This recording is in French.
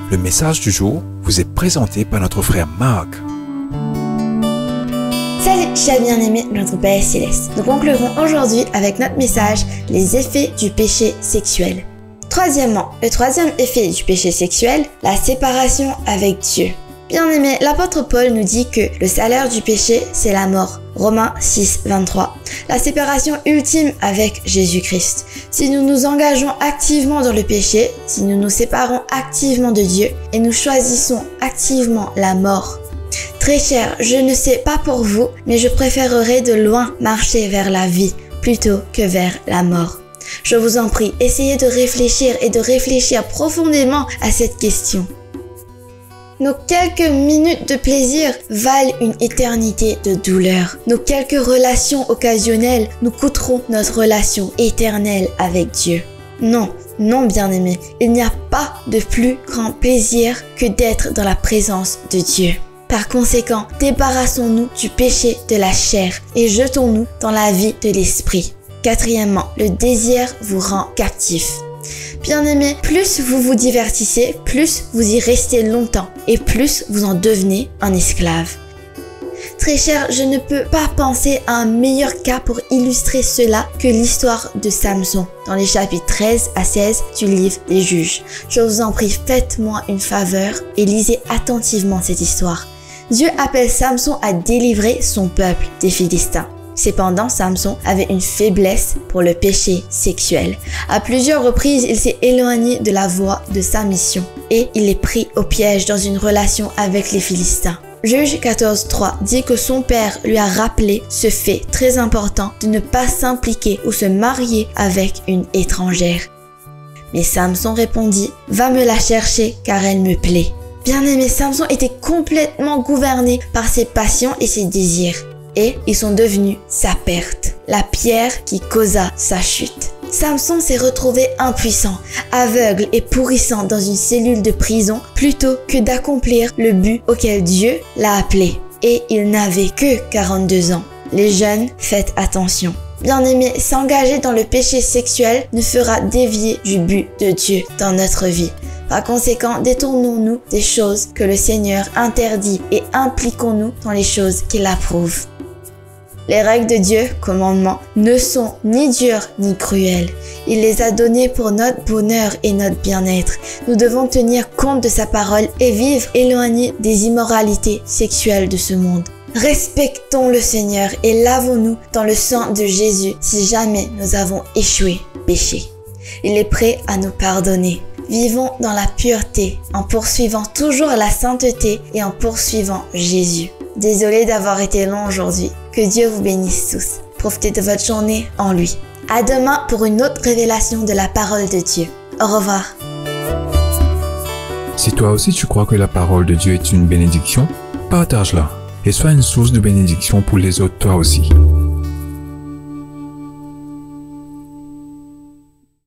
Le message du jour vous est présenté par notre frère Marc. Salut, chers bien-aimés de notre Père Céleste. Nous conclurons aujourd'hui avec notre message, les effets du péché sexuel. Troisièmement, le troisième effet du péché sexuel, la séparation avec Dieu. Bien-aimés, l'apôtre Paul nous dit que le salaire du péché, c'est la mort. Romains 6, 23. La séparation ultime avec Jésus-Christ. Si nous nous engageons activement dans le péché, si nous nous séparons activement de Dieu et nous choisissons activement la mort. Très cher, je ne sais pas pour vous, mais je préférerais de loin marcher vers la vie plutôt que vers la mort. Je vous en prie, essayez de réfléchir et de réfléchir profondément à cette question. Nos quelques minutes de plaisir valent une éternité de douleur. Nos quelques relations occasionnelles nous coûteront notre relation éternelle avec Dieu. Non, non bien-aimés, il n'y a pas de plus grand plaisir que d'être dans la présence de Dieu. Par conséquent, débarrassons-nous du péché de la chair et jetons-nous dans la vie de l'esprit. Quatrièmement, le désir vous rend captif. Bien-aimés, plus vous vous divertissez, plus vous y restez longtemps et plus vous en devenez un esclave. Très cher, je ne peux pas penser à un meilleur cas pour illustrer cela que l'histoire de Samson dans les chapitres 13 à 16 du livre des Juges. Je vous en prie, faites-moi une faveur et lisez attentivement cette histoire. Dieu appelle Samson à délivrer son peuple des Philistins. Cependant, Samson avait une faiblesse pour le péché sexuel. À plusieurs reprises, il s'est éloigné de la voie de sa mission et il est pris au piège dans une relation avec les Philistins. Juge 14.3 dit que son père lui a rappelé ce fait très important de ne pas s'impliquer ou se marier avec une étrangère. Mais Samson répondit « Va me la chercher car elle me plaît ». Bien-aimé, Samson était complètement gouverné par ses passions et ses désirs. Et ils sont devenus sa perte, la pierre qui causa sa chute. Samson s'est retrouvé impuissant, aveugle et pourrissant dans une cellule de prison plutôt que d'accomplir le but auquel Dieu l'a appelé. Et il n'avait que 42 ans. Les jeunes, faites attention. Bien-aimés, s'engager dans le péché sexuel nous fera dévier du but de Dieu dans notre vie. Par conséquent, détournons-nous des choses que le Seigneur interdit et impliquons-nous dans les choses qu'il approuve. Les règles de Dieu, commandements, ne sont ni dures ni cruelles. Il les a données pour notre bonheur et notre bien-être. Nous devons tenir compte de sa parole et vivre éloignés des immoralités sexuelles de ce monde. Respectons le Seigneur et lavons-nous dans le sang de Jésus si jamais nous avons échoué, péché. Il est prêt à nous pardonner. Vivons dans la pureté en poursuivant toujours la sainteté et en poursuivant Jésus. Désolé d'avoir été long aujourd'hui. Que Dieu vous bénisse tous. Profitez de votre journée en lui. À demain pour une autre révélation de la parole de Dieu. Au revoir. Si toi aussi tu crois que la parole de Dieu est une bénédiction, partage-la et sois une source de bénédiction pour les autres toi aussi.